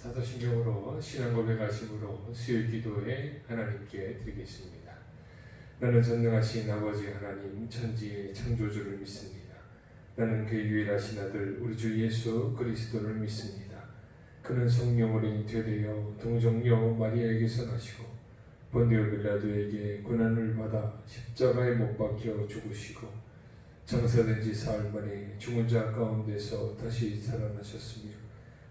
사도신경으로 신앙 고백하심으로 수요 기도에 하나님께 드리겠습니다. 나는 전능하신 아버지 하나님 천지의 창조주를 믿습니다. 나는 그의 유일하신 아들 우리 주 예수 그리스도를 믿습니다. 그는 성령으로 되되어 동정녀 마리아에게서 나시고 본디오 빌라도에게 고난을 받아 십자가에 못 박혀 죽으시고 장사된 지 사흘 만에 죽은 자 가운데서 다시 살아나셨으며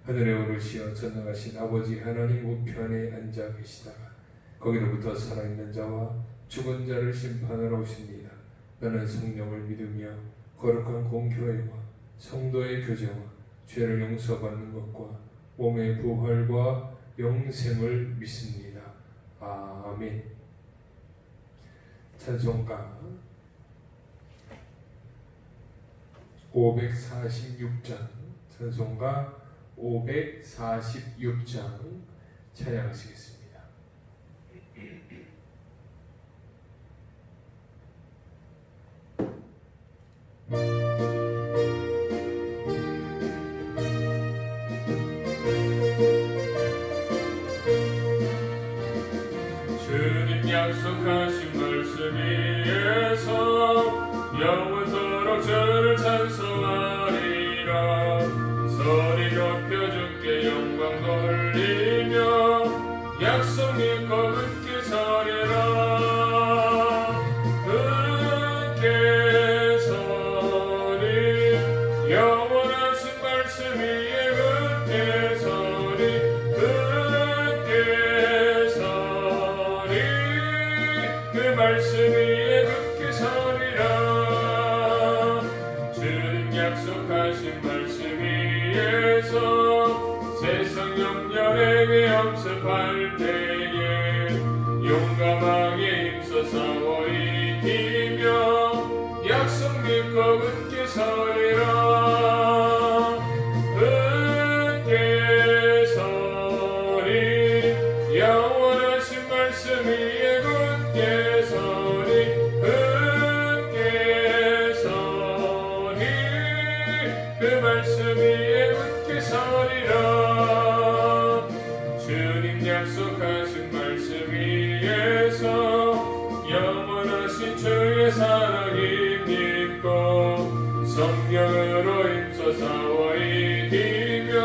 하늘에 오르시어 전능하신 아버지 하나님 우편에 앉아 계시다가 거기로부터 살아있는 자와 죽은 자를 심판하러 오십니다. 나는 성령을 믿으며 거룩한 공교회와 성도의 교제와 죄를 용서받는 것과 몸의 부활과 영생을 믿습니다. 아멘. 찬송가 546장 찬송가 546장 찬양하시겠습니다. 주님 약속하신 말씀 위에서 영원토록 주를 찬송하리라. 소리 높여 주께 영광 돌리며 약속 믿고 굳게 서리라. 굳게 서리 영원하신 말씀 위에 굳게 서리 굳게 서리 그 말씀 위에 굳게 서리라. 주님 약속하신 말씀 위에서 세상 영렬에게 엄습할 때에 용감하게 힘써 싸워 이기며 약속 믿고 굳게 서리라. 굳게 서리 영원하신 말씀 위에 굳게 서리 굳게 서리 그 말씀 위에 굳게 서리라. 주님 약속하신 말씀 위에서 영원하신 주의 사랑이 믿고 성령으로 힘써 싸워 이기며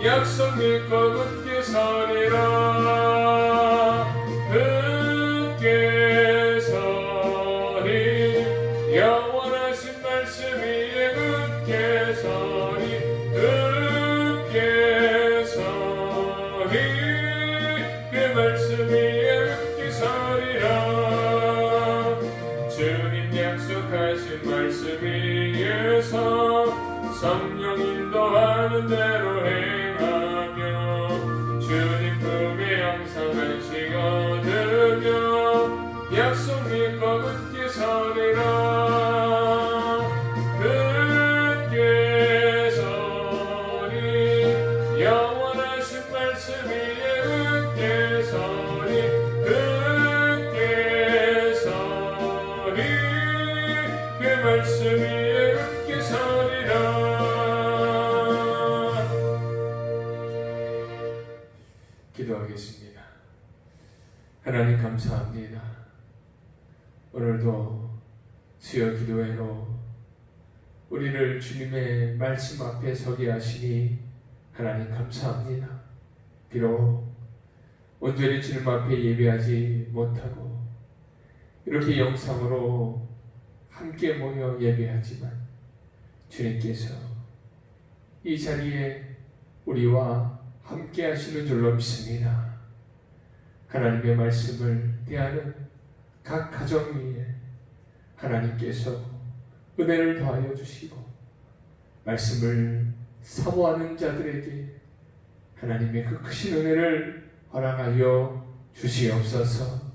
약속 믿고 굳게 서리라. 굳게 서리 영원하신 말씀 위에 굳게 서리 굳게 서리 그 말씀 위에 굳게 서리라. 주님 약속하신 말씀 위에서 성령 인도하는 대로 행하며 주님 품에 항상 안식 얻으며 약속 믿고 굳게 서리라. 굳게 서리 영원하신 말씀 위에 굳게 서리 굳게 서리 그 말씀 위에 굳게 서리라. 기도하겠습니다. 하나님 감사합니다. 오늘도 수요 기도회로 우리를 주님의 말씀 앞에 서게 하시니 하나님 감사합니다. 비록 온전히 주님 앞에 예배하지 못하고 이렇게 영상으로 함께 모여 예배하지만 주님께서 이 자리에 우리와 함께 하시는 줄로 믿습니다. 하나님의 말씀을 대하는 각 가정 위에 하나님께서 은혜를 더하여 주시고 말씀을 사모하는 자들에게 하나님의 그 크신 은혜를 허락하여 주시옵소서.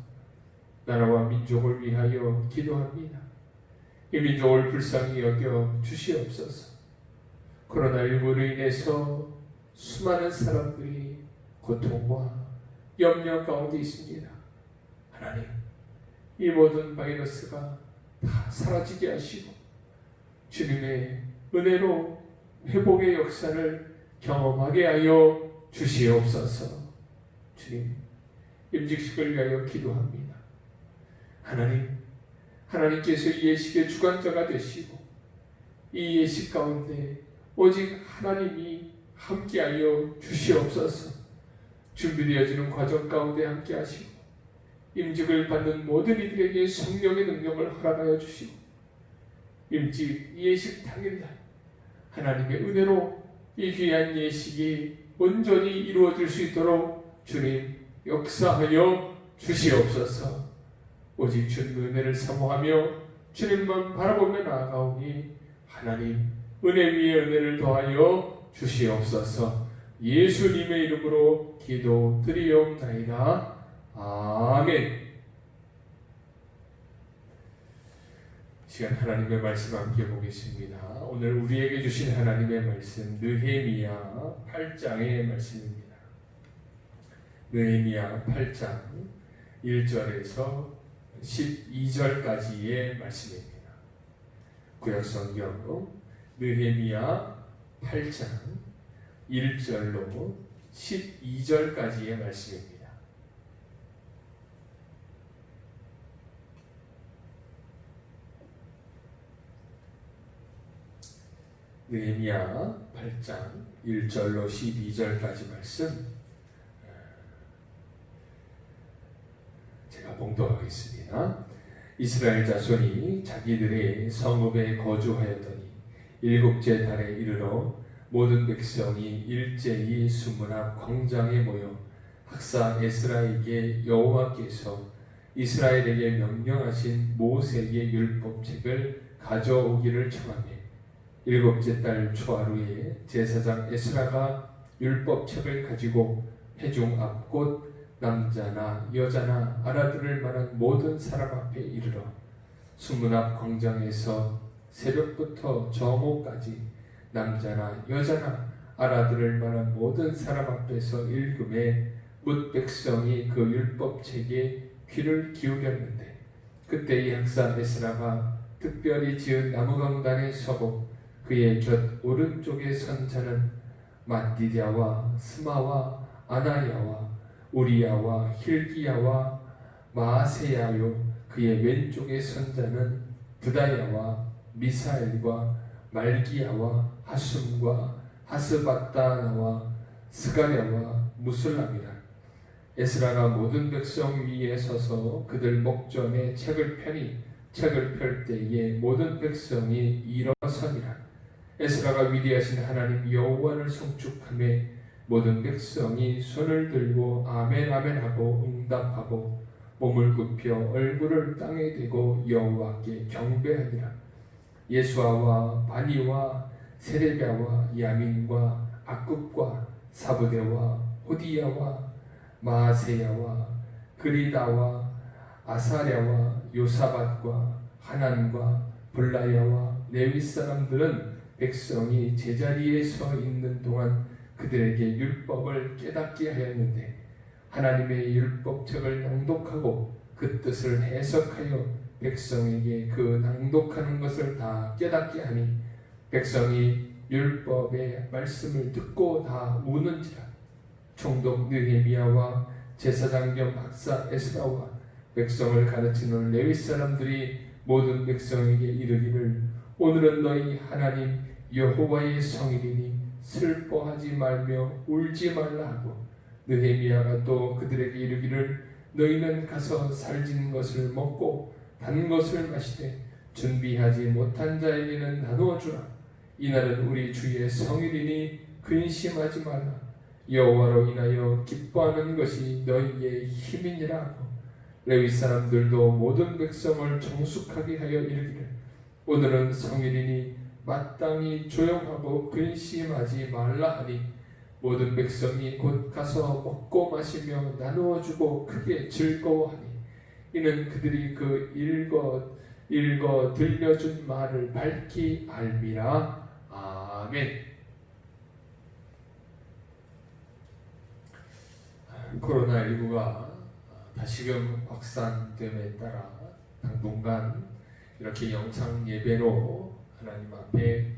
나라와 민족을 위하여 기도합니다. 이 민족을 불쌍히 여겨 주시옵소서. 코로나19로 인해서 수많은 사람들이 고통과 염려 가운데 있습니다. 하나님, 이 모든 바이러스가 다 사라지게 하시고 주님의 은혜로 회복의 역사를 경험하게 하여 주시옵소서. 주님, 임직식을 위하여 기도합니다. 하나님께서 이 예식의 주관자가 되시고 이 예식 가운데 오직 하나님이 함께하여 주시옵소서. 준비되어지는 과정 가운데 함께하시고 임직을 받는 모든 이들에게 성령의 능력을 허락하여 주시고 임직 예식 당일날 하나님의 은혜로 이 귀한 예식이 온전히 이루어질 수 있도록 주님 역사하여 주시옵소서. 오직 주님의 은혜를 사모하며 주님만 바라보며 나아가오니 하나님 은혜 위에 은혜를 더하여 주시옵소서. 예수님의 이름으로 기도드리옵나이다. 아멘. 시간 하나님의 말씀 함께 보겠습니다. 오늘 우리에게 주신 하나님의 말씀 느헤미야 8장의 말씀입니다. 느헤미야 8장 1절에서 12절까지의 말씀입니다. 구약성경 느헤미야 8장 1절로 12절까지의 말씀입니다. 느헤미야 8장 1절로 12절까지 말씀 제가 봉독하겠습니다. 이스라엘 자손이 자기들의 성읍에 거주하였더니 일곱째 달에 이르러 모든 백성이 일제히 수문 앞 광장에 모여 학사 에스라에게 여호와께서 이스라엘에게 명령하신 모세의 율법책을 가져오기를 청하며 일곱째 달 초하루에 제사장 에스라가 율법책을 가지고 회중 앞 곧 남자나 여자나 알아들을 만한 모든 사람 앞에 이르러 수문 앞 광장에서 새벽부터 정오까지 남자나 여자나 알아들을 만한 모든 사람 앞에서 읽음에 뭇 백성이 그 율법책에 귀를 기울였는데 그때 이 학사 에스라가 특별히 지은 나무강단에 서고 그의 곁 오른쪽에 선 자는 마띠랴와 스마와 아나야와 우리야와 힐기야와 마세야요 그의 왼쪽에 선 자는 부다야와 미사엘과 말기야와 하숨과 하스바다나와 스가랴와 무술람이라. 에스라가 모든 백성 위에 서서 그들 목전에 책을 펴니 책을 펼 때에 모든 백성이 일어서니라. 에스라가 위대하신 하나님 여호와를 송축하며 모든 백성이 손을 들고 아멘 아멘 하고 응답하고 몸을 굽혀 얼굴을 땅에 대고 여호와께 경배하니라. 예수아와 바니와 세레비아와 야민과 악굽과 사부대와 호디야와 마세야와 그리다와 아사랴와 요사밧과 하난과 블라야와 레위 사람들은 백성이 제자리에 서 있는 동안 그들에게 율법을 깨닫게 하였는데 하나님의 율법책을 낭독하고 그 뜻을 해석하여 백성에게 그 낭독하는 것을 다 깨닫게 하니 백성이 율법의 말씀을 듣고 다 우는지라. 총독 느헤미야와 제사장 겸 박사 에스라와 백성을 가르치는 레위 사람들이 모든 백성에게 이르기를 오늘은 너희 하나님 여호와의 성일이니 슬퍼하지 말며 울지 말라 하고 느헤미야가 또 그들에게 이르기를 너희는 가서 살진 것을 먹고 단 것을 마시되 준비하지 못한 자에게는 나누어 주라. 이날은 우리 주의 성일이니 근심하지 말라. 여호와로 인하여 기뻐하는 것이 너희의 힘이니라 하고 레위 사람들도 모든 백성을 정숙하게 하여 이르기를 오늘은 성일이니 마땅히 조용하고 근심하지 말라 하니 모든 백성이 곧 가서 먹고 마시며 나누어 주고 크게 즐거워하니 이는 그들이 그 읽어 들려준 말을 밝히 알미라. 아멘. 코로나19가 다시금 확산됨에 따라 당분간 이렇게 영상 예배로 하나님 앞에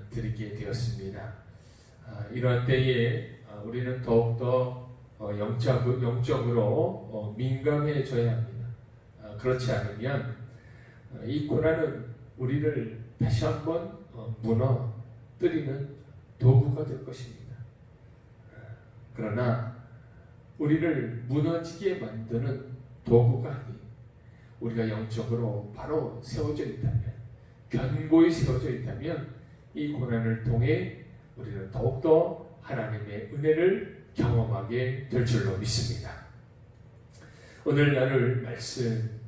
드리게 되었습니다. 이러한 때에 우리는 더욱더 영적으로 민감해져야 합니다. 그렇지 않으면 이 고난은 우리를 다시 한번 무너뜨리는 도구가 될 것입니다. 그러나 우리를 무너지게 만드는 도구가 아닌 우리가 영적으로 바로 세워져 있다면, 견고히 세워져 있다면 이 고난을 통해 우리는 더욱더 하나님의 은혜를 경험하게 될 줄로 믿습니다. 오늘 나눌 말씀,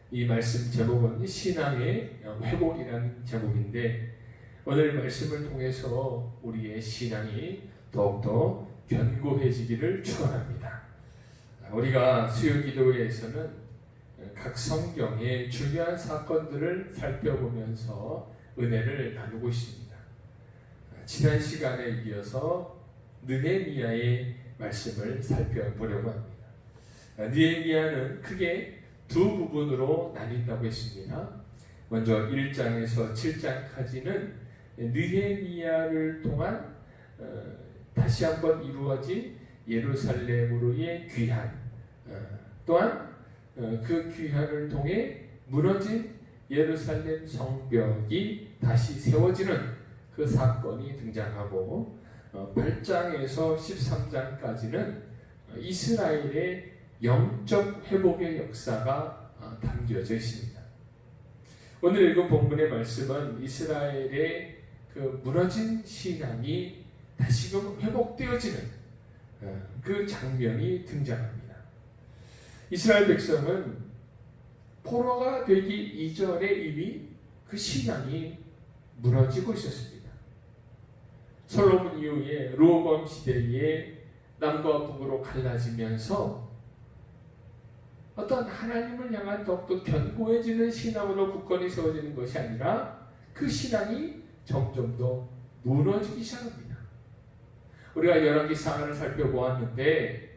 이 말씀 제목은 신앙의 회복이라는 제목인데, 오늘 말씀을 통해서 우리의 신앙이 더욱더 견고해지기를 축원합니다. 우리가 수요기도회에서는 각 성경의 중요한 사건들을 살펴보면서 은혜를 나누고 있습니다. 지난 시간에 이어서 느헤미야의 말씀을 살펴보려고 합니다. 느헤미야는 크게 두 부분으로 나뉜다고 했습니다. 먼저 1장에서 7장까지는 느헤미야를 통한 다시 한번 이루어진 예루살렘으로의 귀환, 또한 그 귀환을 통해 무너진 예루살렘 성벽이 다시 세워지는 그 사건이 등장하고, 8장에서 13장까지는 이스라엘의 영적 회복의 역사가 담겨져 있습니다. 오늘 읽은 본문의 말씀은 이스라엘의 그 무너진 신앙이 다시금 회복되어지는 그 장면이 등장합니다. 이스라엘 백성은 포로가 되기 이전에 이미 그 신앙이 무너지고 있었습니다. 솔로몬 이후에 르호보암 시대에 남과 북으로 갈라지면서 어떤 하나님을 향한 더욱더 견고해지는 신앙으로 굳건히 세워지는 것이 아니라 그 신앙이 점점 더 무너지기 시작합니다. 우리가 열왕기상을 살펴보았는데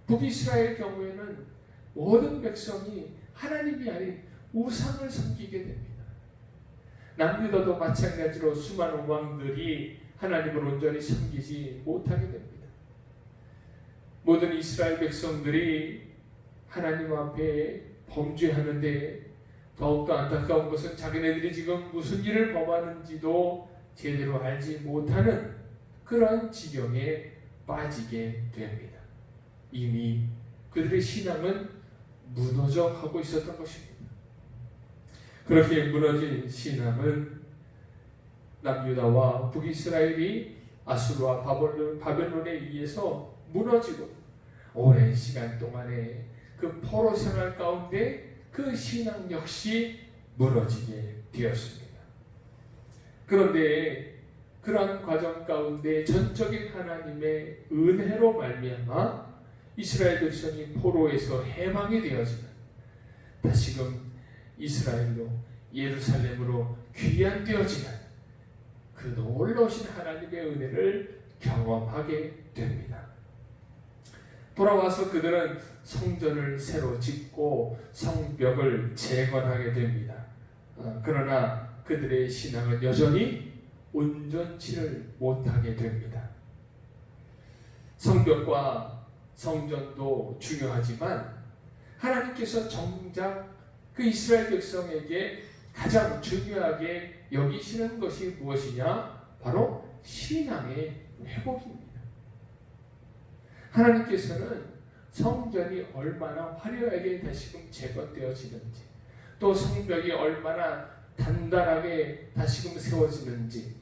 북이스라엘 경우에는 모든 백성이 하나님이 아닌 우상을 섬기게 됩니다. 남유다도 마찬가지로 수많은 왕들이 하나님을 온전히 섬기지 못하게 됩니다. 모든 이스라엘 백성들이 하나님 앞에 범죄하는데 더욱더 안타까운 것은 자기네들이 지금 무슨 일을 범하는지도 제대로 알지 못하는 그런 지경에 빠지게 됩니다. 이미 그들의 신앙은 무너져 가고 있었던 것입니다. 그렇게 무너진 신앙은 남유다와 북이스라엘이 아수르와 바벨론에 의해서 무너지고 오랜 시간 동안에 그 포로 생활 가운데 그 신앙 역시 무너지게 되었습니다. 그런데 그러한 과정 가운데 전적인 하나님의 은혜로 말미암아 이스라엘 백성이 포로에서 해방이 되어지는, 다시금 이스라엘로 예루살렘으로 귀환되어지는 그 놀라우신 하나님의 은혜를 경험하게 됩니다. 돌아와서 그들은 성전을 새로 짓고 성벽을 재건하게 됩니다. 그러나 그들의 신앙은 여전히 온전치를 못하게 됩니다. 성벽과 성전도 중요하지만 하나님께서 정작 그 이스라엘 백성에게 가장 중요하게 여기시는 것이 무엇이냐? 바로 신앙의 회복입니다. 하나님께서는 성전이 얼마나 화려하게 다시금 재건되어지는지, 또 성벽이 얼마나 단단하게 다시금 세워지는지,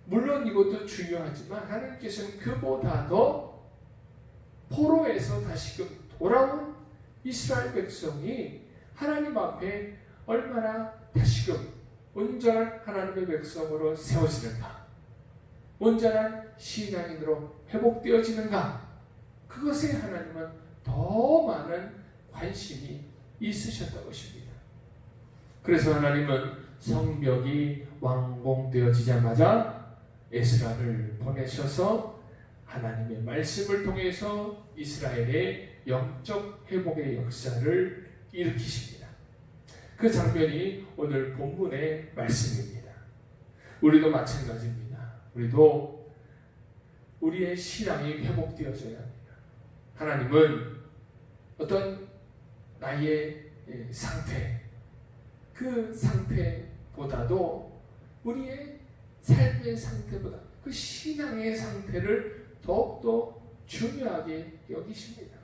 물론 이것도 중요하지만 하나님께서는 그보다도 포로에서 다시금 돌아온 이스라엘 백성이 하나님 앞에 얼마나 다시금 온전한 하나님의 백성으로 세워지는가, 온전한 신앙인으로 회복되어지는가, 그것에 하나님은 더 많은 관심이 있으셨던 것입니다. 그래서 하나님은 성벽이 완공되어지자마자 에스라를 보내셔서 하나님의 말씀을 통해서 이스라엘의 영적 회복의 역사를 일으키십니다. 그 장면이 오늘 본문의 말씀입니다. 우리도 마찬가지입니다. 우리도 우리의 신앙이 회복되어져야 합니다. 하나님은 어떤 나의 상태, 그 상태보다도 우리의 삶의 상태보다 그 신앙의 상태를 더욱더 중요하게 여기십니다.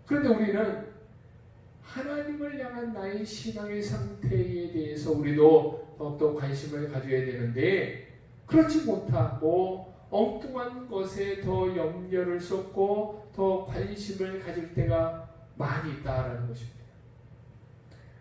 그런데 우리는 하나님을 향한 나의 신앙의 상태에 대해서 우리도 더욱더 관심을 가져야 되는데, 그렇지 못하고 엉뚱한 것에 더 염려를 쏟고 더 관심을 가질 때가 많이 있다라는 것입니다.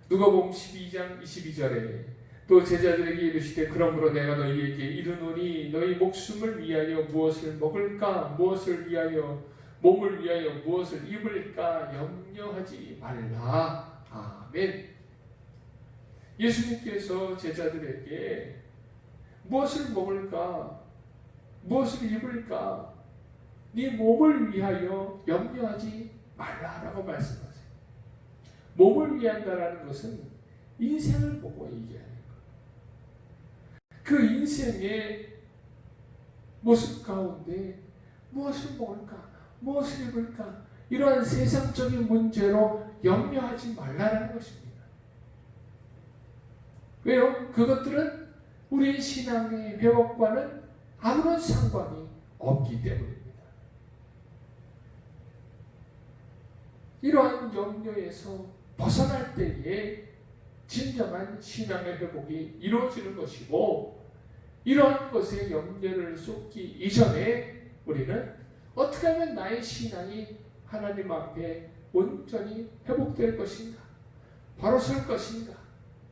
누가복음 12장 22절에 또 제자들에게 이르시되 그러므로 내가 너희에게 이르노니 너희 목숨을 위하여 무엇을 먹을까, 무엇을 위하여 몸을 위하여 무엇을 입을까 염려하지 말라. 아멘. 예수님께서 제자들에게 무엇을 먹을까, 무엇을 입을까, 네 몸을 위하여 염려하지 말라라고 말씀하세요. 몸을 위한다라는 것은 인생을 보고 얘기하는 거예요. 그 인생의 모습 가운데 무엇을 먹을까, 무엇을 입을까, 이러한 세상적인 문제로 염려하지 말라는 것입니다. 왜요? 그것들은 우리의 신앙의 회복과는 아무런 상관이 없기 때문입니다. 이러한 염려에서 벗어날 때에 진정한 신앙의 회복이 이루어지는 것이고, 이러한 것에 염려를 쏟기 이전에 우리는 어떻게 하면 나의 신앙이 하나님 앞에 온전히 회복될 것인가, 바로 설 것인가,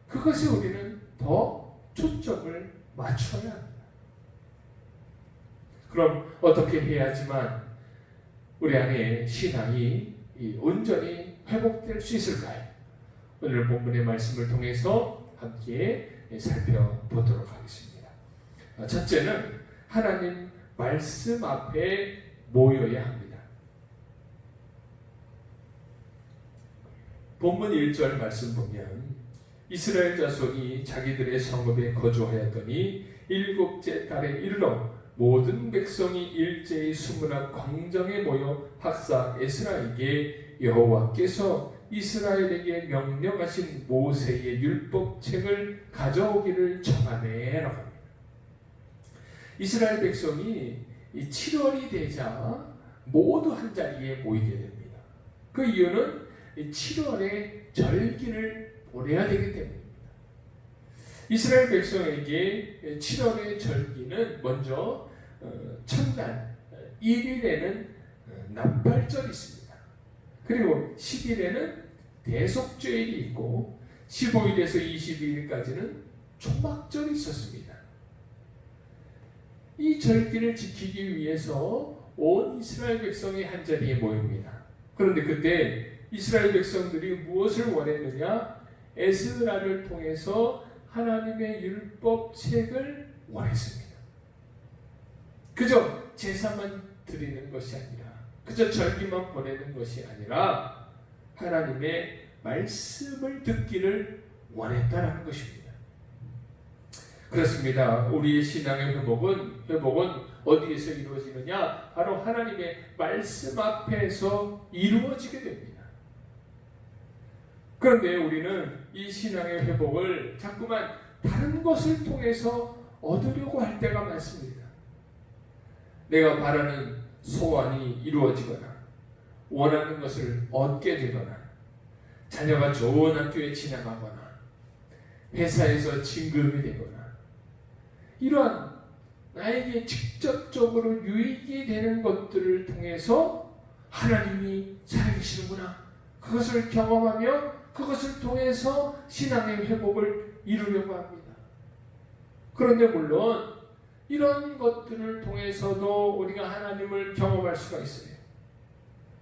그것에 우리는 더 초점을 맞춰야 합니다. 그럼 어떻게 해야지만 우리 안에 신앙이 온전히 회복될 수 있을까요? 오늘 본문의 말씀을 통해서 함께 살펴보도록 하겠습니다. 첫째는 하나님 말씀 앞에 모여야 합니다. 본문 1절 말씀 보면 이스라엘 자손이 자기들의 성읍에 거주하였더니 일곱째 달에 이르러 모든 백성이 일제히 수문학 광장에 모여 학사 에스라에게 여호와께서 이스라엘에게 명령하신 모세의 율법책을 가져오기를 청하네라고 합니다. 이스라엘 백성이 7월이 되자 모두 한 자리에 모이게 됩니다. 그 이유는 7월에 절기를 보내야 되기 때문입니다. 이스라엘 백성에게 7월의 절기는 먼저 첫날 1일에는 납발절이 있습니다. 그리고 10일에는 대속죄일이 있고 15일에서 22일까지는 초막절이 있었습니다. 이 절기를 지키기 위해서 온 이스라엘 백성이 한자리에 모입니다. 그런데 그때 이스라엘 백성들이 무엇을 원했느냐? 에스라를 통해서 하나님의 율법책을 원했습니다. 그저 제사만 드리는 것이 아니라, 그저 절기만 보내는 것이 아니라 하나님의 말씀을 듣기를 원했다라는 것입니다. 그렇습니다. 우리의 신앙의 회복은 어디에서 이루어지느냐? 바로 하나님의 말씀 앞에서 이루어지게 됩니다. 그런데 우리는 이 신앙의 회복을 자꾸만 다른 것을 통해서 얻으려고 할 때가 많습니다. 내가 바라는 소원이 이루어지거나 원하는 것을 얻게 되거나 자녀가 좋은 학교에 진학하거나 회사에서 진급이 되거나 이러한 나에게 직접적으로 유익이 되는 것들을 통해서 하나님이 살아계시는구나, 그것을 경험하며 그것을 통해서 신앙의 회복을 이루려고 합니다. 그런데 물론 이런 것들을 통해서도 우리가 하나님을 경험할 수가 있어요.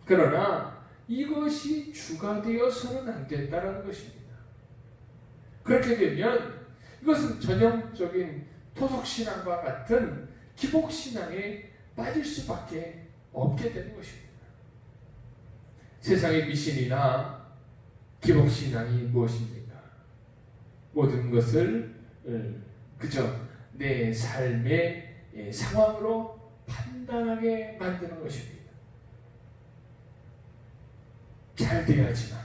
그러나 이것이 주가 되어서는 안 된다는 것입니다. 그렇게 되면 이것은 전형적인 토속신앙과 같은 기복신앙에 빠질 수밖에 없게 되는 것입니다. 세상의 미신이나 기복신앙이 무엇입니까? 모든 것을 그저 내 삶의 상황으로 단단하게 만드는 것입니다. 잘 돼야지만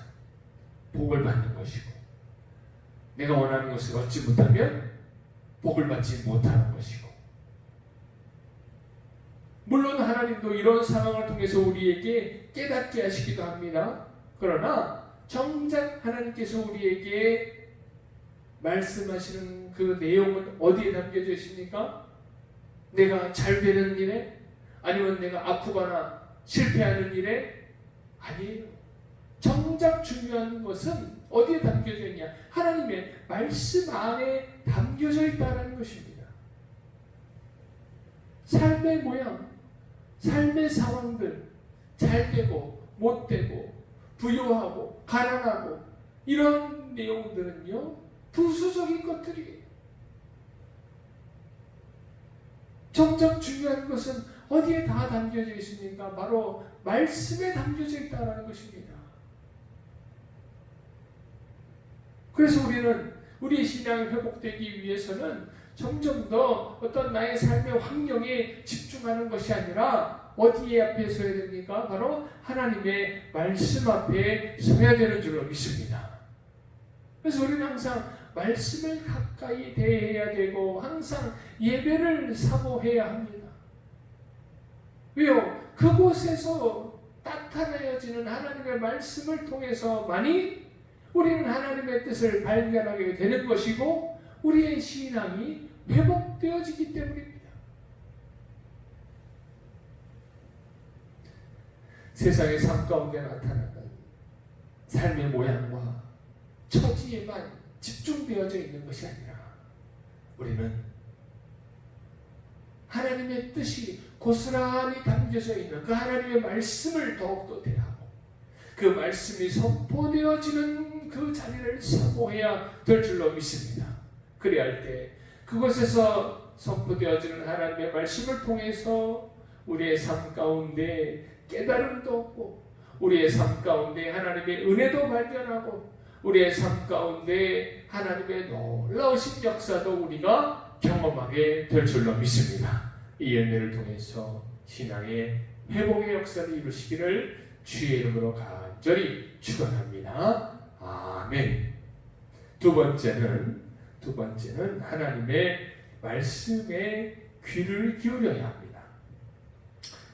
복을 받는 것이고, 내가 원하는 것을 얻지 못하면 복을 받지 못하는 것이고, 물론 하나님도 이런 상황을 통해서 우리에게 깨닫게 하시기도 합니다. 그러나 정작 하나님께서 우리에게 말씀하시는 그 내용은 어디에 담겨져 있습니까? 내가 잘 되는 일에? 아니면 내가 아프거나 실패하는 일에? 아니에요. 정작 중요한 것은 어디에 담겨져 있냐? 하나님의 말씀 안에 담겨져 있다는 것입니다. 삶의 모양, 삶의 상황들, 잘 되고 못 되고 부유하고 가난하고 이런 내용들은요, 부수적인 것들이에요. 정작 중요한 것은 어디에 다 담겨져 있습니까? 바로 말씀에 담겨져 있다는 것입니다. 그래서 우리는 우리의 신앙이 회복되기 위해서는 점점 더 어떤 나의 삶의 환경에 집중하는 것이 아니라 어디에 앞에 서야 됩니까? 바로 하나님의 말씀 앞에 서야 되는 줄로 믿습니다. 그래서 우리는 항상 말씀을 가까이 대해야 되고 항상 예배를 사모해야 합니다. 왜요? 그곳에서 나타나야지는 하나님의 말씀을 통해서만이 우리는 하나님의 뜻을 발견하게 되는 것이고 우리의 신앙이 회복되어지기 때문입니다. 세상의 삶 가운데 나타나는 삶의 모양과 처지에만 집중되어져 있는 것이 아니라 우리는 하나님의 뜻이 고스란히 담겨져 있는 그 하나님의 말씀을 더욱더 대하고 그 말씀이 선포되어지는 그 자리를 사모해야 될 줄로 믿습니다. 그래야 할 때 그곳에서 선포되어지는 하나님의 말씀을 통해서 우리의 삶 가운데 깨달음도 얻고 우리의 삶 가운데 하나님의 은혜도 발견하고 우리의 삶 가운데 하나님의 놀라우신 역사도 우리가 경험하게 될 줄로 믿습니다. 이 은혜를 통해서 신앙의 회복의 역사를 이루시기를 주의 이름으로 간절히 축원합니다. 아멘. 두 번째는 하나님의 말씀에 귀를 기울여야 합니다.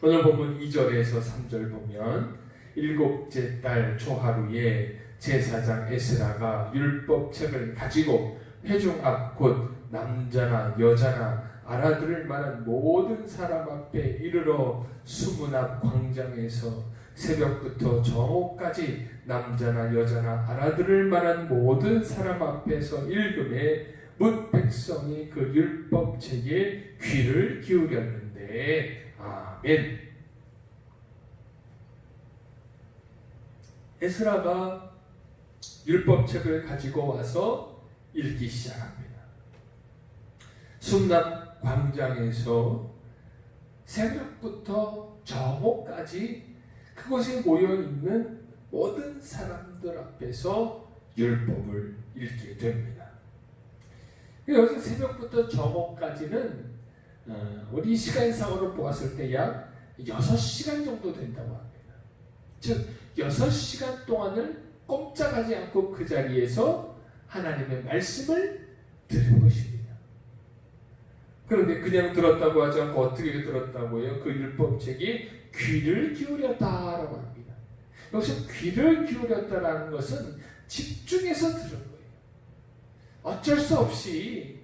오늘 본문 2절에서 3절 보면 일곱째 달 초하루에 제사장 에스라가 율법책을 가지고 회중 앞 곧 남자나 여자나 알아들을 만한 모든 사람 앞에 이르러 수문 앞 광장에서 새벽부터 정오까지 남자나 여자나 알아들을 만한 모든 사람 앞에서 읽음에 뭇 백성이 그 율법책에 귀를 기울였는데 아멘. 에스라가 율법책을 가지고 와서 읽기 시작합니다. 순납 광장에서 새벽부터 정오까지 그곳에 모여있는 모든 사람들 앞에서 율법을 읽게 됩니다. 여기서 새벽부터 정오까지는 우리 시간상으로 보았을 때 약 6시간 정도 된다고 합니다. 즉 6시간 동안을 꼼짝하지 않고 그 자리에서 하나님의 말씀을 들은 것입니다. 그런데 그냥 들었다고 하지 않고 어떻게 들었다고 해요? 그 율법책이 귀를 기울였다라고 합니다. 여기서 귀를 기울였다라는 것은 집중해서 들은 거예요. 어쩔 수 없이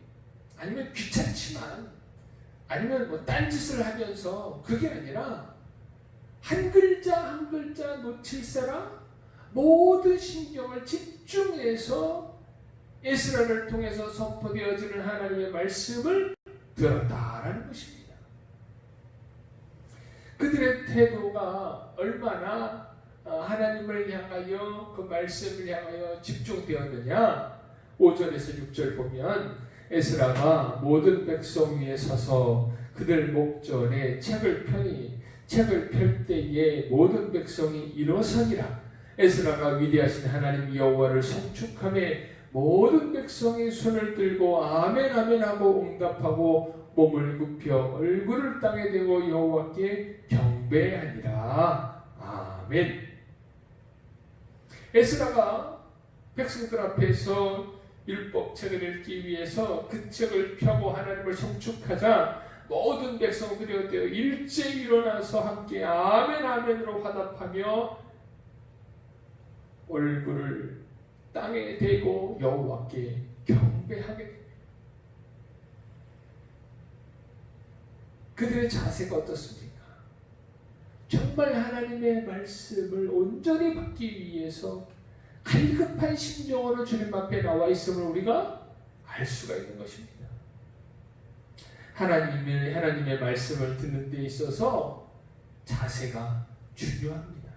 아니면 귀찮지만 아니면 뭐 딴짓을 하면서 그게 아니라 한 글자 한 글자 놓칠 사람 모든 신경을 집중해서 에스라를 통해서 선포되어지는 하나님의 말씀을 들었다라는 것입니다. 그들의 태도가 얼마나 하나님을 향하여 그 말씀을 향하여 집중되었느냐. 5절에서 6절 보면 에스라가 모든 백성 위에 서서 그들 목전에 책을 펴니 책을 펼 때에 모든 백성이 일어서니라. 에스라가 위대하신 하나님 여호와를 송축하며 모든 백성이 손을 들고 아멘 아멘 하고 응답하고 몸을 굽혀 얼굴을 땅에 대고 여호와께 경배하니라. 아멘. 에스라가 백성들 앞에서 율법책을 읽기 위해서 그 책을 펴고 하나님을 송축하자 모든 백성들이 어때요? 일제히 일어나서 함께 아멘 아멘으로 화답하며 얼굴을 땅에 대고 여호와께 경배하게 됩니다. 그들의 자세가 어떻습니까? 정말 하나님의 말씀을 온전히 받기 위해서 갈급한 심정으로 주님 앞에 나와 있음을 우리가 알 수가 있는 것입니다. 하나님의 말씀을 듣는 데 있어서 자세가 중요합니다.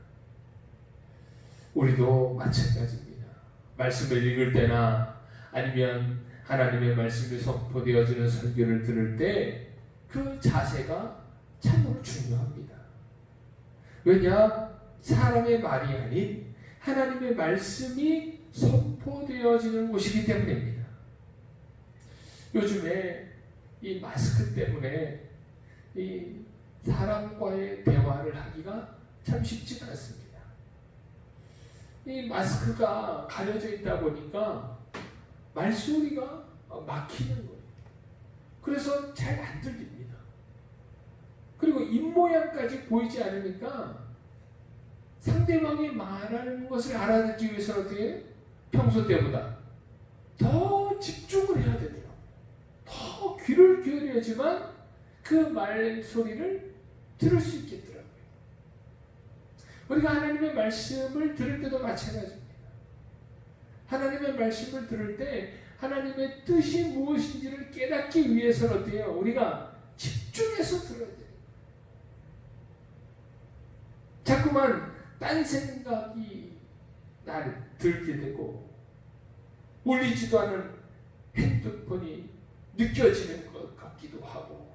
우리도 마찬가지입니다. 말씀을 읽을 때나 아니면 하나님의 말씀이 선포되어지는 설교를 들을 때 그 자세가 참으로 중요합니다. 왜냐? 사람의 말이 아닌 하나님의 말씀이 선포되어지는 곳이기 때문입니다. 요즘에 이 마스크 때문에 이 사람과의 대화를 하기가 참 쉽지가 않습니다. 이 마스크가 가려져 있다 보니까 말소리가 막히는 거예요. 그래서 잘 안 들립니다. 그리고 입모양까지 보이지 않으니까 상대방이 말하는 것을 알아듣기 위해서는 어떻게 평소 때보다 더 집중을 해야 되더라고요. 더 귀를 기울여야지만 그 말소리를 들을 수 있겠더라고요. 우리가 하나님의 말씀을 들을 때도 마찬가지입니다. 하나님의 말씀을 들을 때 하나님의 뜻이 무엇인지를 깨닫기 위해서는 어때요? 우리가 집중해서 들어야 돼요. 자꾸만 딴 생각이 나를 들게 되고 울리지도 않은 핸드폰이 느껴지는 것 같기도 하고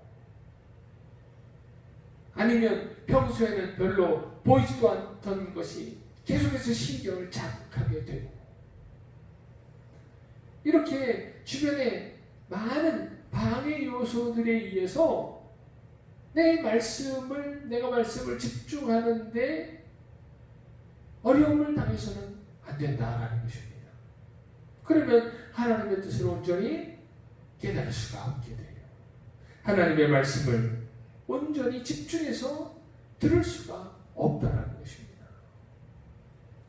아니면 평소에는 별로 보이지도 않던 것이 계속해서 신경을 자극하게 되고 이렇게 주변에 많은 방해 요소들에 의해서 내가 말씀을 집중하는데 어려움을 당해서는 안 된다라는 것입니다. 그러면 하나님의 뜻을 온전히 깨달을 수가 없게 돼요. 하나님의 말씀을 온전히 집중해서 들을 수가 없다라는 것입니다.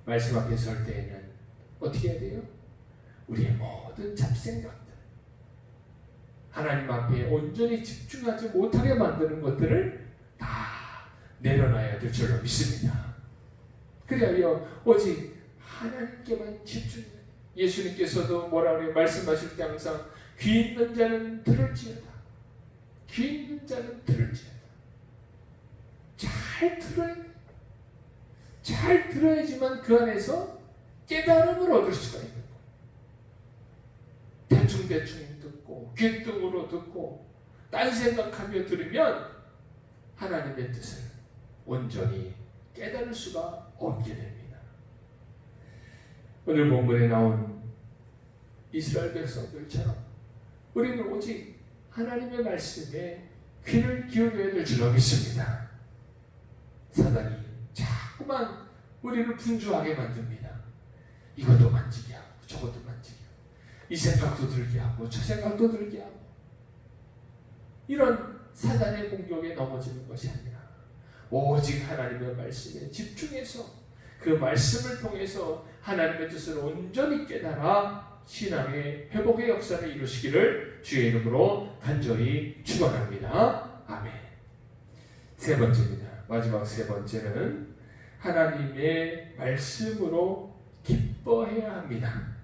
말씀 앞에 설 때에는 어떻게 해야 돼요? 우리의 모든 잡생각들, 하나님 앞에 온전히 집중하지 못하게 만드는 것들을 다 내려놔야 될 줄로 믿습니다. 그래야 오직 하나님께만 집중해요. 예수님께서도 뭐라 그래요? 말씀하실 때 항상 귀 있는 자는 들을지어다. 귀 있는 자는 들을지어다. 잘 들어야 돼요. 잘 들어야지만 그 안에서 깨달음을 얻을 수가 있는 거예요. 대충 듣고 귓등으로 듣고 딴 생각하며 들으면 하나님의 뜻을 온전히 깨달을 수가 없게 됩니다. 오늘 본문에 나온 이스라엘 백성들처럼 우리는 오직 하나님의 말씀에 귀를 기울여야 될 줄로 믿습니다. 사단이 자꾸만 우리를 분주하게 만듭니다. 이것도 만지게 하고 저것도 만지게 하고 이 생각도 들게 하고 저 생각도 들게 하고 이런 사단의 공격에 넘어지는 것이 아니라 오직 하나님의 말씀에 집중해서 그 말씀을 통해서 하나님의 뜻을 온전히 깨달아 신앙의 회복의 역사를 이루시기를 주의 이름으로 간절히 축원합니다. 아멘. 세 번째입니다. 마지막 세 번째는 하나님의 말씀으로 기뻐해야 합니다.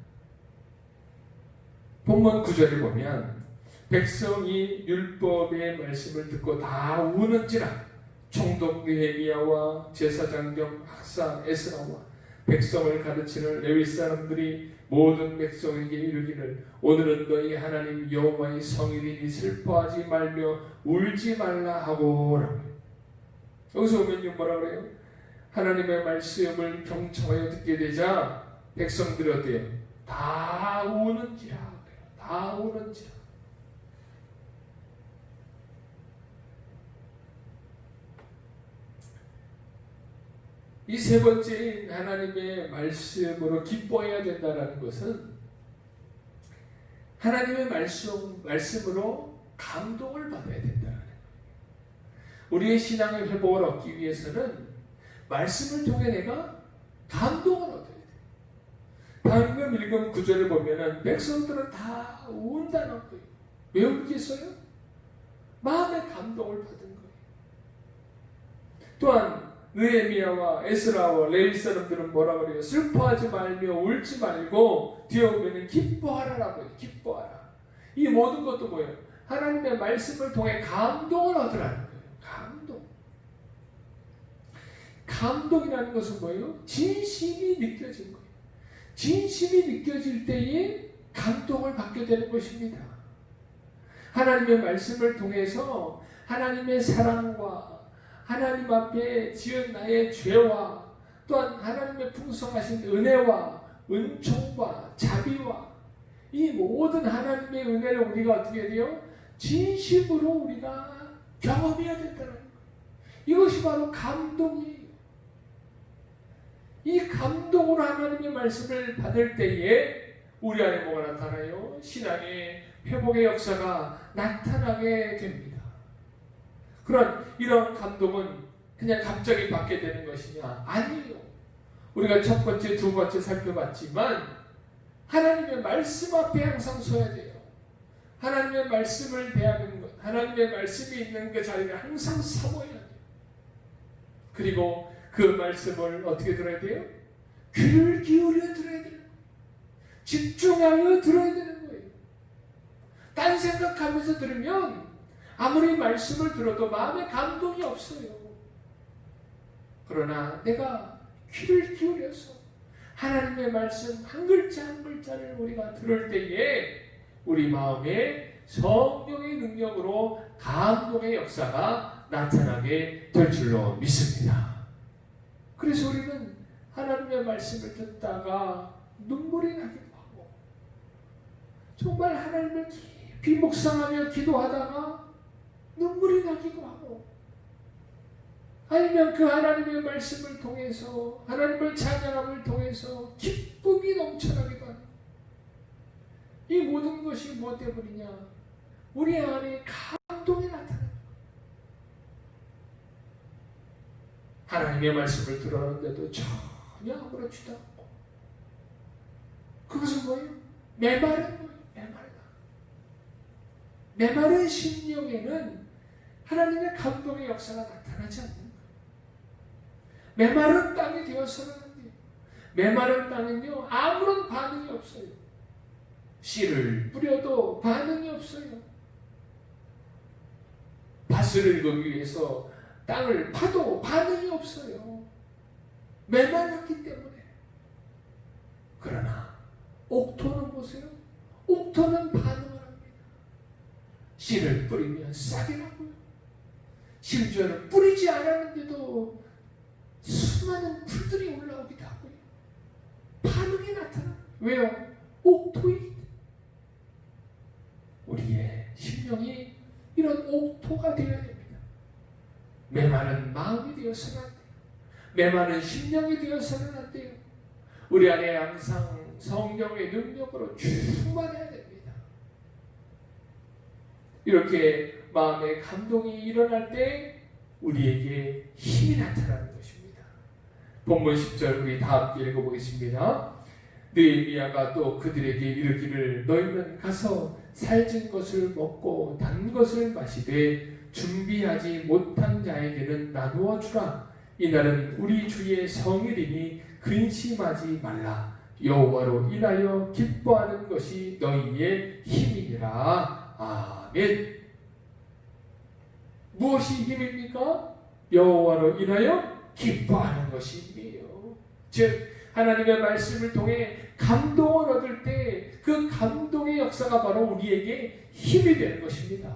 본문 9절을 보면 백성이 율법의 말씀을 듣고 다 우는지라 총독 느헤미야와 제사장 겸 학사 에스라와 백성을 가르치는 레위 사람들이 모든 백성에게 이르기를 오늘은 너희 하나님 여호와의 성일이니 슬퍼하지 말며 울지 말라 하고 여기서 보면 뭐라 그래요? 하나님의 말씀을 경청하여 듣게 되자 백성들이 어때요? 다 우는지라 다 우는지라 이 세 번째인 하나님의 말씀으로 기뻐해야 된다는 것은 하나님의 말씀으로 감동을 받아야 된다는 거예요. 우리의 신앙의 회복을 얻기 위해서는 말씀을 통해 내가 감동을 얻어야 돼요. 방금 읽은 구절을 보면은 백성들은 다 운다는 거예요. 왜 울겠어요? 마음의 감동을 받은 거예요. 또한 느헤미야와 에스라와 레위 사람들은 뭐라 그래요? 슬퍼하지 말며 울지 말고 뒤에 오면은 기뻐하라라고 해요. 기뻐하라. 이 모든 것도 뭐예요? 하나님의 말씀을 통해 감동을 얻으라는 거예요. 감동. 감동이라는 것은 뭐예요? 진심이 느껴진 거예요. 진심이 느껴질 때에 감동을 받게 되는 것입니다. 하나님의 말씀을 통해서 하나님의 사랑과 하나님 앞에 지은 나의 죄와 또한 하나님의 풍성하신 은혜와 은총과 자비와 이 모든 하나님의 은혜를 우리가 어떻게 해야 돼요? 진심으로 우리가 경험해야 된다는 거예요. 이것이 바로 감동이에요. 이 감동으로 하나님의 말씀을 받을 때에 우리 안에 뭐가 나타나요? 신앙의 회복의 역사가 나타나게 됩니다. 이런 감동은 그냥 갑자기 받게 되는 것이냐? 아니에요. 우리가 첫 번째, 두 번째 살펴봤지만 하나님의 말씀 앞에 항상 서야 돼요. 하나님의 말씀을 대하는 것, 하나님의 말씀이 있는 그 자리에 항상 서어야 돼요. 그리고 그 말씀을 어떻게 들어야 돼요? 귀를 기울여 들어야 돼요. 집중하여 들어야 되는 거예요. 딴 생각하면서 들으면 아무리 말씀을 들어도 마음에 감동이 없어요. 그러나 내가 귀를 기울여서 하나님의 말씀 한 글자 한 글자를 우리가 들을 때에 우리 마음에 성령의 능력으로 감동의 역사가 나타나게 될 줄로 믿습니다. 그래서 우리는 하나님의 말씀을 듣다가 눈물이 나기도 하고 정말 하나님을 깊이 묵상하며 기도하다가 눈물이 나기도 하고 아니면 그 하나님의 말씀을 통해서 하나님을 찬양함을 통해서 기쁨이 넘쳐나기도 하고 이 모든 것이 무엇 때문이냐? 우리 안에 감동이 나타나는 거예요. 하나님의 말씀을 들었는데도 전혀 아무렇지도 않고 그것은 뭐예요? 메마른 거예요. 메마른 심령에는 하나님의 감동의 역사가 나타나지 않는 거예요. 메마른 땅이 되어서는 안 돼요. 메마른 땅은요 아무런 반응이 없어요. 씨를 뿌려도 반응이 없어요. 밭을 일구기 위해서 땅을 파도 반응이 없어요. 메말랐기 때문에. 그러나 옥토는 보세요. 옥토는 반응을 합니다. 씨를 뿌리면 싹이 나고요. 심지어는 뿌리지 않았는데도 수많은 풀들이 올라오기도 하고요. 반응이 나타나요. 왜요? 옥토이기 때문에. 우리의 심령이 이런 옥토가 되어야 됩니다. 메마른 마음이 되어서는 안 돼요. 메마른 심령이 되어서는 안 돼요. 우리 안에 항상 성령의 능력으로 충만해야 됩니다. 이렇게 마음의 감동이 일어날 때 우리에게 힘이 나타나는 것입니다. 본문 10절 우리 다 함께 읽어보겠습니다. 느헤미야가 또 그들에게 이르기를 너희는 가서 살진 것을 먹고 단 것을 마시되 준비하지 못한 자에게는 나누어 주라. 이날은 우리 주의 성일이니 근심하지 말라. 여호와로 인하여 기뻐하는 것이 너희의 힘이니라. 아멘. 무엇이 힘입니까? 여호와로 인하여 기뻐하는 것이 힘이에요. 즉 하나님의 말씀을 통해 감동을 얻을 때 그 감동의 역사가 바로 우리에게 힘이 되는 것입니다.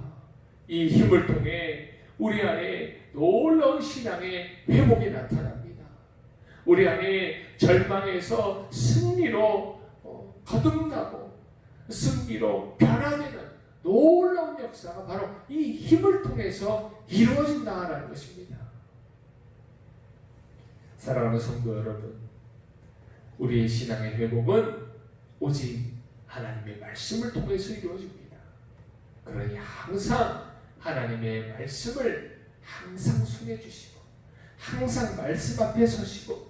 이 힘을 통해 우리 안에 놀라운 신앙의 회복이 나타납니다. 우리 안에 절망에서 승리로 거듭나고 승리로 변화되는 놀라운 역사가 바로 이 힘을 통해서 이루어진다는 것입니다. 사랑하는 성도 여러분, 우리의 신앙의 회복은 오직 하나님의 말씀을 통해서 이루어집니다. 그러니 항상 하나님의 말씀을 항상 순해주시고 항상 말씀 앞에 서시고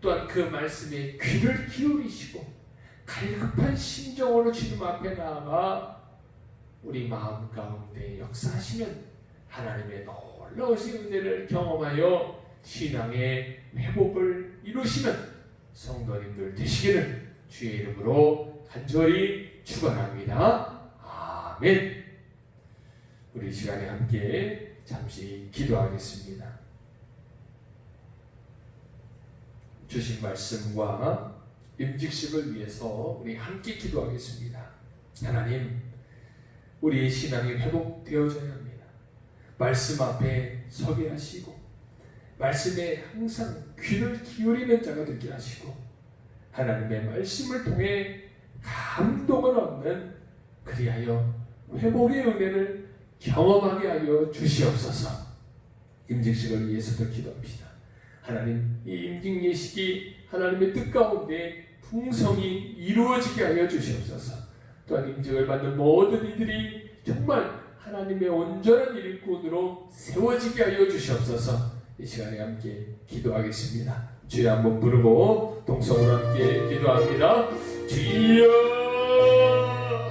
또한 그 말씀에 귀를 기울이시고 갈급한 심정으로 주님 앞에 나아가 우리 마음 가운데 역사하시면 하나님의 놀라우신 은혜를 경험하여 신앙의 회복을 이루시는 성도님들 되시기를 주의 이름으로 간절히 축원합니다. 아멘. 우리 시간에 함께 잠시 기도하겠습니다. 주신 말씀과 임직식을 위해서 우리 함께 기도하겠습니다. 하나님, 우리의 신앙이 회복되어져야 합니다. 말씀 앞에 서게 하시고 말씀에 항상 귀를 기울이는 자가 되게 하시고 하나님의 말씀을 통해 감동을 얻는 그리하여 회복의 은혜를 경험하게 하여 주시옵소서. 임직식을 위해서도 기도합시다. 하나님, 이 임직 예식이 하나님의 뜻 가운데 풍성히 이루어지게 하여 주시옵소서. 또한 임직을 받는 모든 이들이 정말 하나님의 온전한 일꾼으로 세워지게 하여 주시옵소서. 이 시간에 함께 기도하겠습니다. 주여 한번 부르고 동성으로 함께 기도합니다. 주여,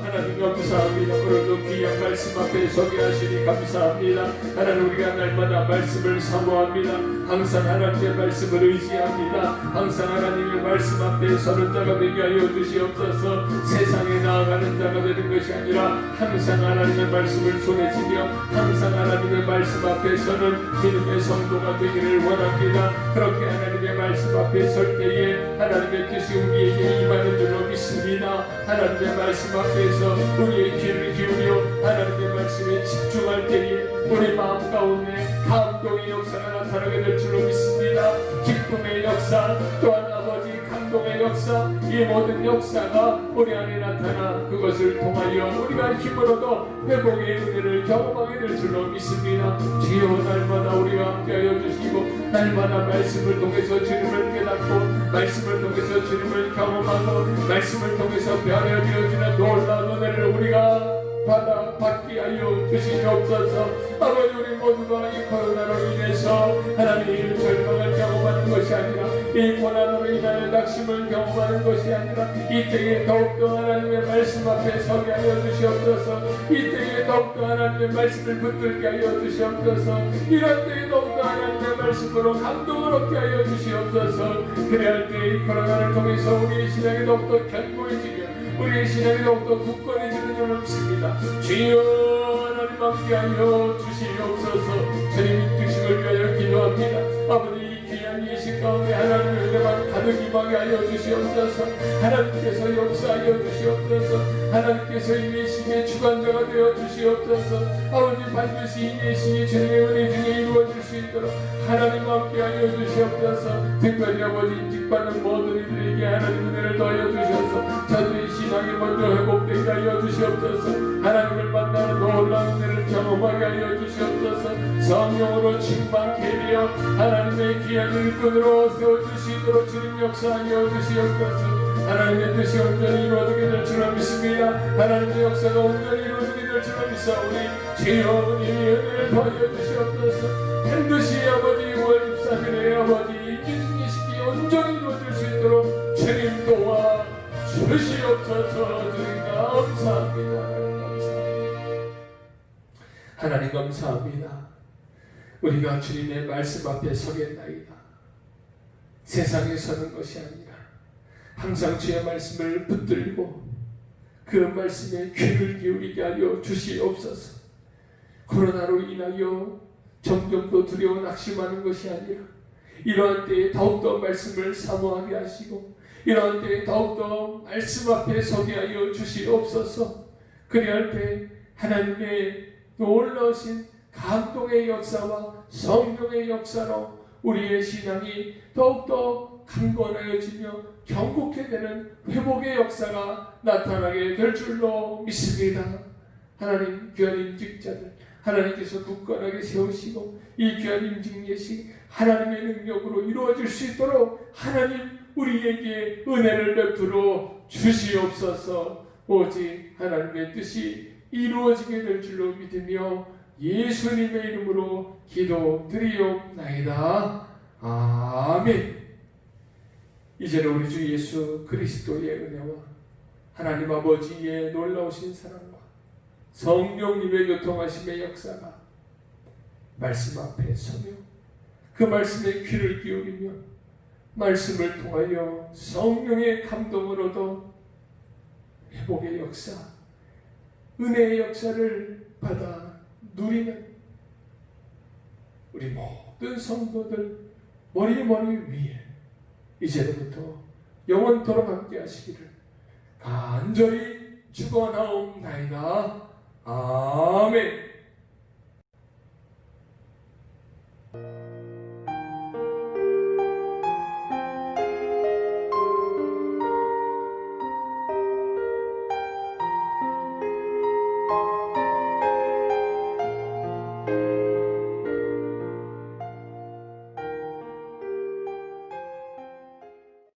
하나님 감사합니다. 오늘도 귀한 말씀 앞에 서게 하시니 감사합니다. 하나님, 우리가 날마다 말씀을 사모합니다. 항상 하나님의 말씀을 의지합니다. 항상 하나님의 말씀 앞에 서는 자가 되게 하여 주시옵소서. 세상에 나아가는 자가 되는 것이 아니라 항상 하나님의 말씀을 손에 쥐며 항상 하나님의 말씀 앞에 서는 믿음의 성도가 되기를 원합니다. 그렇게 하나님의 말씀 앞에 설 때에 하나님의 뜻이 우리에게 임하는 줄로 믿습니다. 하나님의 말씀 앞에서 우리의 귀를 기울여 하나님의 말씀에 집중할 때에 우리 마음 가운데 감동의 역사가 나타나게 될 줄로 믿습니다. 기쁨의 역사, 또한 아버지 감동의 역사, 이 모든 역사가 우리 안에 나타나 그것을 통하여 우리가 힘을 얻어 회복의 은혜를 경험하게 될 줄로 믿습니다. 주여, 날마다 우리와 함께하여 주시고 날마다 말씀을 통해서 주님을 깨닫고 말씀을 통해서 주님을 경험하고 말씀을 통해서 변화되어지는 놀라운 은혜를 우리가 받게 하여 주시옵소서. 아버지, 우리 모두가 이 코로나로 인해서 하나님 절망을 경험하는 것이 아니라 이 고난으로 인하여 낙심을 경험하는 것이 아니라 이때에 더욱더 하나님의 말씀 앞에 서게 하여 주시옵소서. 이때에 더욱더 하나님의 말씀을 붙들게 하여 주시옵소서. 이런 때에 더욱더 하나님의 말씀으로 감동을 얻게 하여 주시옵소서. 그래야 때 이 코로나를 통해서 우리의 신앙이 더욱더 견고해지며 우리의 신앙이 더욱더 굳건해지는 줄을 믿습니다. 주여, 하나님 함께하여 주시옵소서. 주님 뜻을 위하여 기도합니다. 아버지, 이 귀한 예식 가운데 하나님의 은혜만 가득 임하게 하여 주시옵소서. 하나님께서 역사하여 주시옵소서. 하나님께서 이 예식의 주관자가 되어 주시옵소서. 아버지, 반드시 이 예식이 주님의 은혜 중에 이루어질 수 있도록 하나님 함께하여 주시옵소서. 특별히 아버지, 인직받는 모든 이들에게 하나님 은혜를 더하여 주셔서 저들의 신앙이 먼저 회복되게 하여 주시옵소서. 하나님을 만나는 놀라운 은혜를 경험하게 하여 주시옵소서. 성령으로 충만케 되어 하나님의 귀한 일꾼으로 세워주시도록 주님 역사하여 주시옵소서. 하나님의 뜻이 온전히 이루어지게 될 줄로 믿습니다. 하나님의 역사가 온전히 이루어지게 될 줄로 믿사오니 주여, 님의 은혜를 더하여 주시옵소서. 반드시 아버지 5월 24일에 아버지 임직예식이 온전히 이루어질 수 있도록 주님 도와 주시옵소서. 주님 감사합니다. 하나님 감사합니다. 우리가 주님의 말씀 앞에 서겠나이다. 세상에 서는 것이 아니라 항상 주의 말씀을 붙들고 그 말씀에 귀를 기울이게 하여 주시옵소서. 코로나로 인하여 점점 더 두려워 낙심하는 것이 아니라 이러한 때에 더욱더 말씀을 사모하게 하시고 이러한 때에 더욱더 말씀 앞에 서게 하여 주시옵소서. 그리할 때 하나님의 놀라우신 감동의 역사와 성령의 역사로 우리의 신앙이 더욱더 강건하여지며 경고케 되는 회복의 역사가 나타나게 될 줄로 믿습니다. 하나님, 귀한 임직자들, 하나님께서 굳건하게 세우시고 이 귀한 임직 예식 하나님의 능력으로 이루어질 수 있도록 하나님 우리에게 은혜를 베풀어 주시옵소서. 오직 하나님의 뜻이 이루어지게 될 줄로 믿으며 예수님의 이름으로 기도드리옵나이다. 아멘. 이제는 우리 주 예수 그리스도의 은혜와 하나님 아버지의 놀라우신 사랑과 성령님의 교통하심의 역사가 말씀 앞에 서며 그 말씀에 귀를 기울이며 말씀을 통하여 성령의 감동을 얻어 회복의 역사, 은혜의 역사를 받아 누리는 우리 모든 성도들 머리 위에 이제부터 영원토록 함께 하시기를 간절히 축원하옵나이다. 아멘.